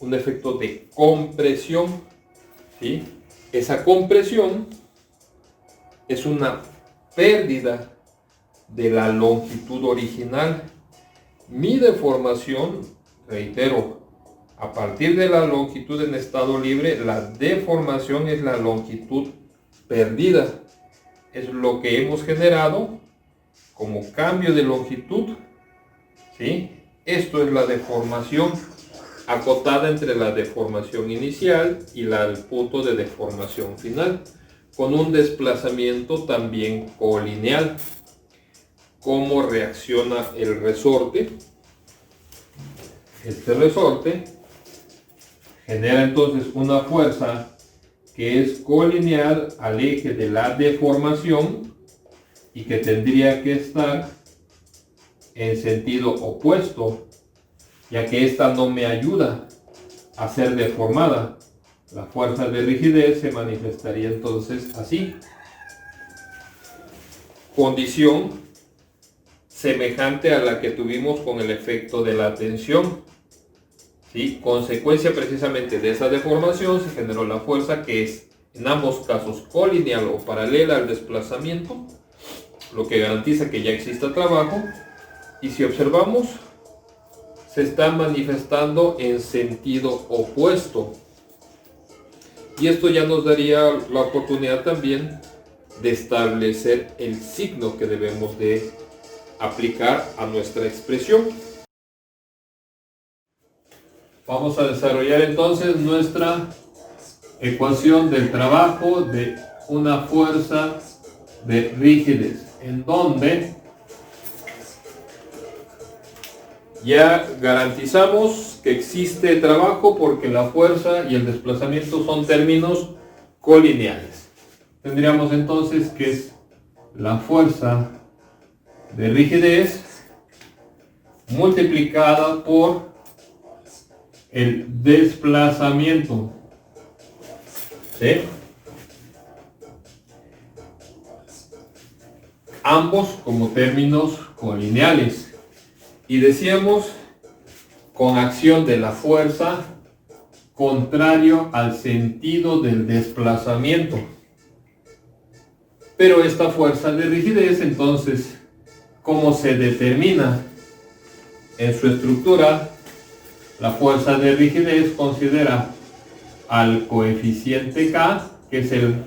un efecto de compresión, ¿sí? Esa compresión es una pérdida de la longitud original. Mi deformación, reitero, a partir de la longitud en estado libre, la deformación es la longitud perdida. Es lo que hemos generado como cambio de longitud, ¿sí? Esto es la deformación acotada entre la deformación inicial y el punto de deformación final, con un desplazamiento también colineal. ¿Cómo reacciona el resorte? Este resorte genera entonces una fuerza que es colineal al eje de la deformación y que tendría que estar en sentido opuesto, ya que esta no me ayuda a ser deformada. La fuerza de rigidez se manifestaría entonces así. Condición semejante a la que tuvimos con el efecto de la tensión. ¿Sí? Consecuencia precisamente de esa deformación se generó la fuerza que es en ambos casos colineal o paralela al desplazamiento, lo que garantiza que ya exista trabajo. Y si observamos, se está manifestando en sentido opuesto. Y esto ya nos daría la oportunidad también de establecer el signo que debemos de aplicar a nuestra expresión. Vamos a desarrollar entonces nuestra ecuación del trabajo de una fuerza de rigidez, en donde ya garantizamos que existe trabajo porque la fuerza y el desplazamiento son términos colineales. Tendríamos entonces que es la fuerza de rigidez multiplicada por el desplazamiento, ¿sí? Ambos como términos colineales. Y decíamos con acción de la fuerza contrario al sentido del desplazamiento. Pero esta fuerza de rigidez entonces ¿Cómo se determina? En su estructura, la fuerza de rigidez considera al coeficiente K, que es el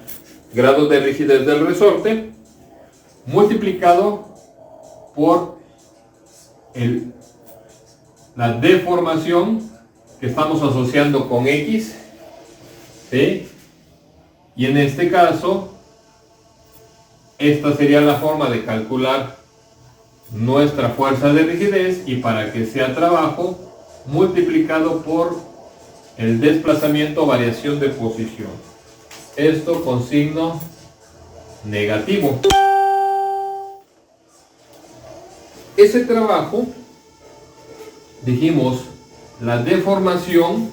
grado de rigidez del resorte, multiplicado por la deformación que estamos asociando con X, ¿sí? Y en este caso, esta sería la forma de calcular nuestra fuerza de rigidez, y para que sea trabajo, multiplicado por el desplazamiento o variación de posición. Esto con signo negativo. Ese trabajo, dijimos, la deformación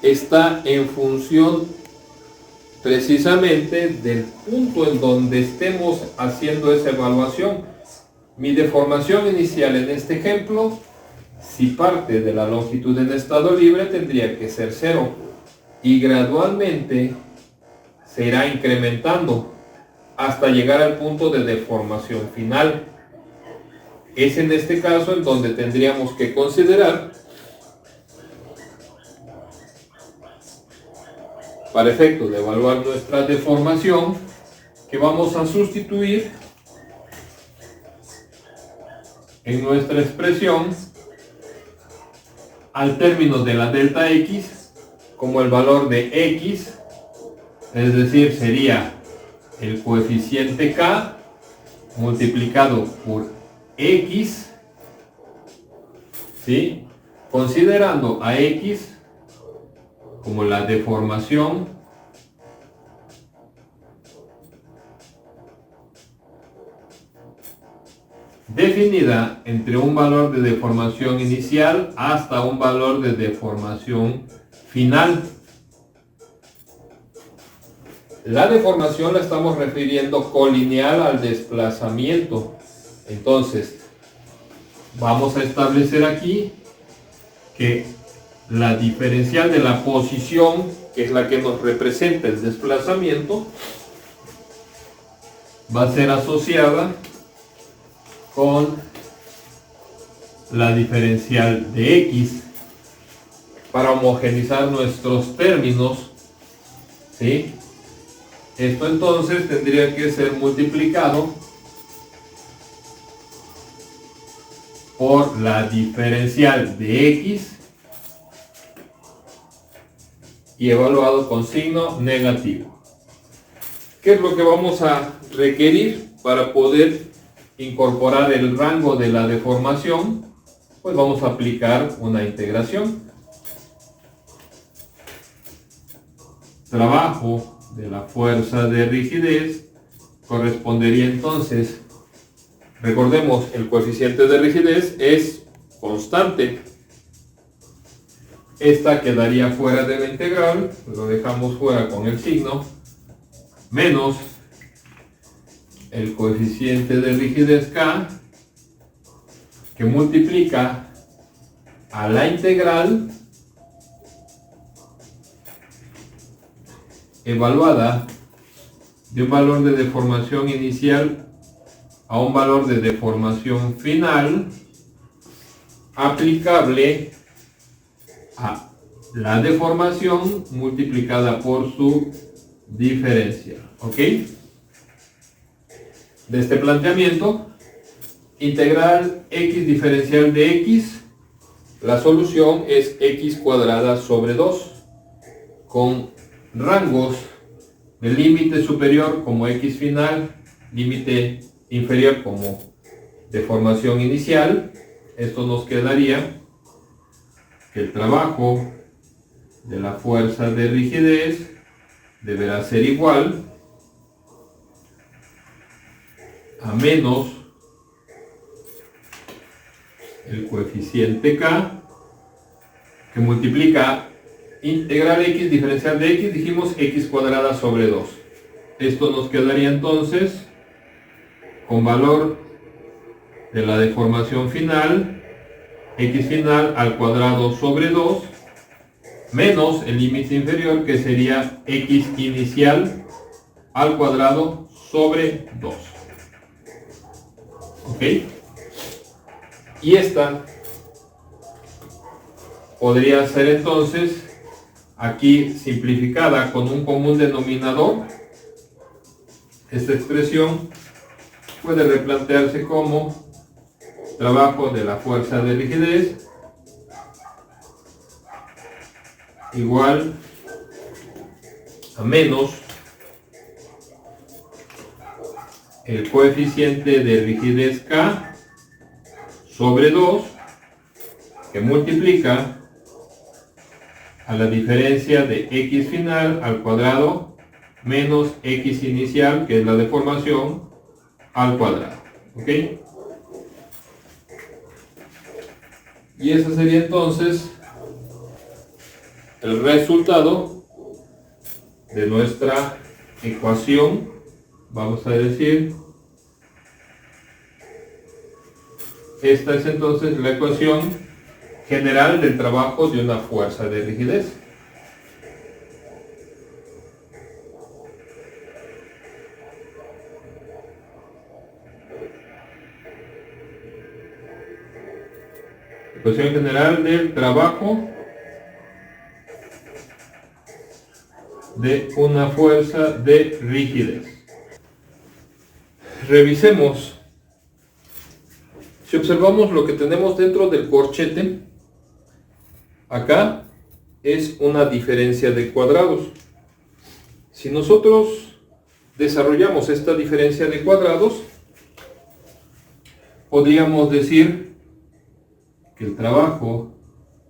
está en función precisamente del punto en donde estemos haciendo esa evaluación. Mi deformación inicial en este ejemplo, si parte de la longitud en estado libre, tendría que ser 0, y gradualmente se irá incrementando hasta llegar al punto de deformación final. Es en este caso en donde tendríamos que considerar, para efectos de evaluar nuestra deformación, que vamos a sustituir en nuestra expresión al término de la delta X como el valor de X, es decir, sería el coeficiente K multiplicado por X, ¿sí? Considerando a X como la deformación definida entre un valor de deformación inicial hasta un valor de deformación final. La deformación la estamos refiriendo colineal al desplazamiento. Entonces, vamos a establecer aquí que la diferencial de la posición, que es la que nos representa el desplazamiento, va a ser asociada con la diferencial de X para homogeneizar nuestros términos, ¿sí? Esto entonces tendría que ser multiplicado por la diferencial de X y evaluado con signo negativo. ¿Qué es lo que vamos a requerir para poder incorporar el rango de la deformación? Pues vamos a aplicar una integración. Trabajo de la fuerza de rigidez correspondería entonces, recordemos, el coeficiente de rigidez es constante. Esta quedaría fuera de la integral, lo dejamos fuera con el signo, menos el coeficiente de rigidez K, que multiplica a la integral evaluada de un valor de deformación inicial a un valor de deformación final aplicable a la deformación multiplicada por su diferencia. ¿Ok? De este planteamiento, integral x diferencial de x, la solución es x cuadrada sobre 2, con rangos de límite superior como x final, límite inferior como deformación inicial. Esto nos quedaría que el trabajo de la fuerza de rigidez deberá ser igual a menos el coeficiente K, que multiplica integral x diferencial de x, dijimos x cuadrada sobre 2. Esto nos quedaría entonces con valor de la deformación final, x final al cuadrado sobre 2, menos el límite inferior, que sería x inicial al cuadrado sobre 2. ¿Ok? ¿ok? Y esta podría ser entonces aquí simplificada con un común denominador. Esta expresión puede replantearse como trabajo de la fuerza de rigidez igual a menos el coeficiente de rigidez K sobre 2 que multiplica a la diferencia de x final al cuadrado menos x inicial, que es la deformación, al cuadrado. ¿Ok? Y ese sería entonces el resultado de nuestra ecuación. Vamos a decir, esta es entonces la ecuación general del trabajo de una fuerza de rigidez. Ecuación general del trabajo de una fuerza de rigidez. Revisemos. Si observamos lo que tenemos dentro del corchete, acá es una diferencia de cuadrados. Si nosotros desarrollamos esta diferencia de cuadrados, podríamos decir que el trabajo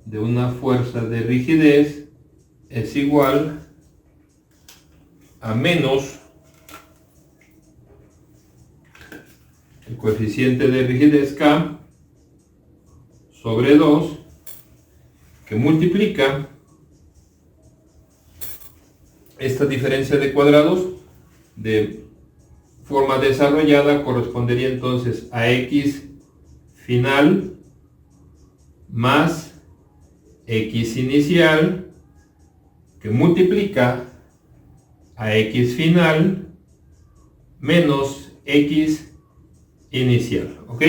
de una fuerza de rigidez es igual a menos el coeficiente de rigidez K sobre 2 que multiplica esta diferencia de cuadrados de forma desarrollada, correspondería entonces a x final más x inicial que multiplica a x final menos x inicial. ¿Ok?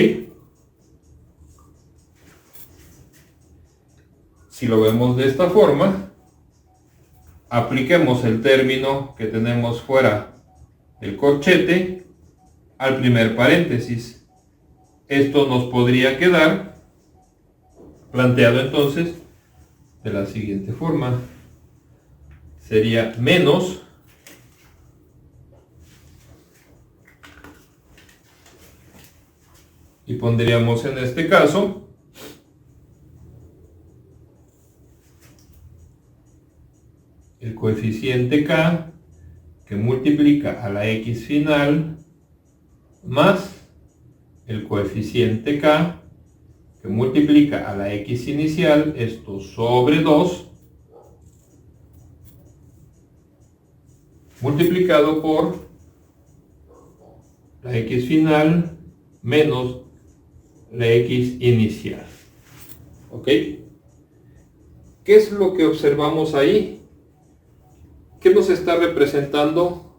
Si lo vemos de esta forma, apliquemos el término que tenemos fuera del corchete al primer paréntesis. Esto nos podría quedar planteado entonces de la siguiente forma. Sería menos y pondríamos en este caso el coeficiente K que multiplica a la x final más el coeficiente K que multiplica a la x inicial, esto sobre 2 multiplicado por la x final menos la x inicial. ¿Ok? ¿Qué es lo que observamos ahí? ¿Qué nos está representando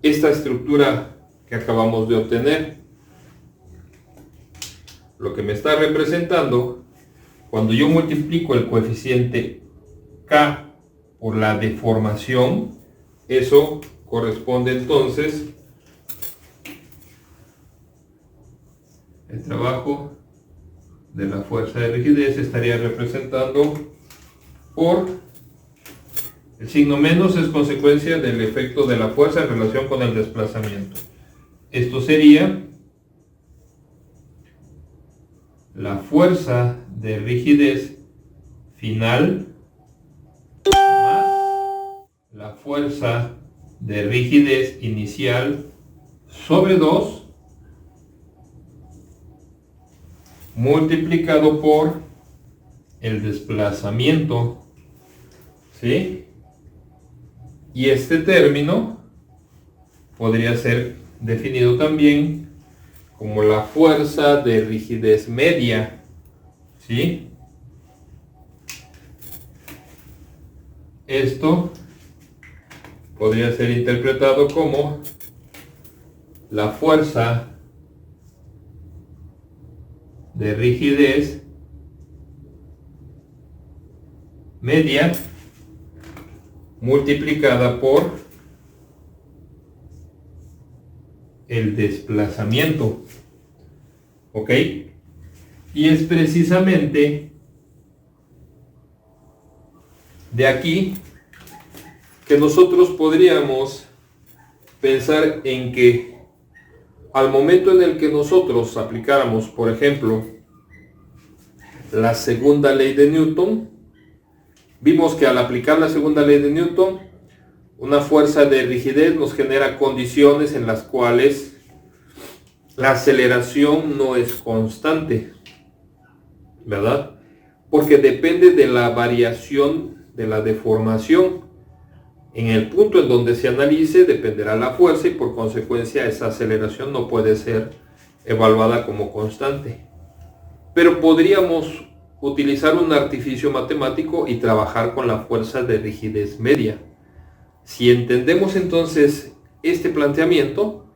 esta estructura que acabamos de obtener? Lo que me está representando, cuando yo multiplico el coeficiente K por la deformación, eso corresponde entonces el trabajo de la fuerza de rigidez estaría representando por el signo menos, es consecuencia del efecto de la fuerza en relación con el desplazamiento. Esto sería la fuerza de rigidez final más la fuerza de rigidez inicial sobre 2 multiplicado por el desplazamiento, ¿sí? Y este término podría ser definido también como la fuerza de rigidez media, ¿sí? Esto podría ser interpretado como la fuerza de rigidez media multiplicada por el desplazamiento. ¿Ok? Y es precisamente de aquí que nosotros podríamos pensar en que al momento en el que nosotros aplicáramos, por ejemplo, la segunda ley de Newton, vimos que al aplicar la segunda ley de Newton, una fuerza de rigidez nos genera condiciones en las cuales la aceleración no es constante, ¿verdad? Porque depende de la variación de la deformación. En el punto en donde se analice dependerá la fuerza y por consecuencia esa aceleración no puede ser evaluada como constante. Pero podríamos utilizar un artificio matemático y trabajar con la fuerza de rigidez media. Si entendemos entonces este planteamiento,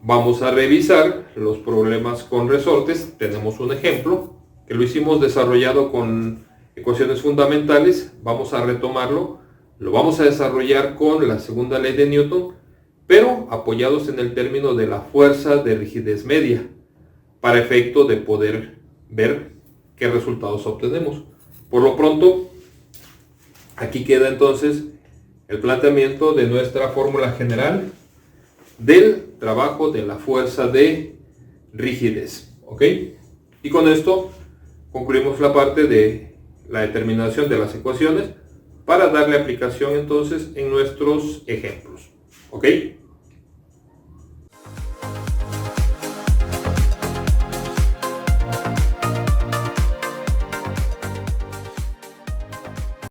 vamos a revisar los problemas con resortes. Tenemos un ejemplo que lo hicimos desarrollado con ecuaciones fundamentales. Vamos a retomarlo. Lo vamos a desarrollar con la segunda ley de Newton, pero apoyados en el término de la fuerza de rigidez media, para efecto de poder ver qué resultados obtenemos. Por lo pronto, aquí queda entonces el planteamiento de nuestra fórmula general del trabajo de la fuerza de rigidez. ¿Ok? Y con esto concluimos la parte de la determinación de las ecuaciones para darle aplicación entonces en nuestros ejemplos. ¿Ok?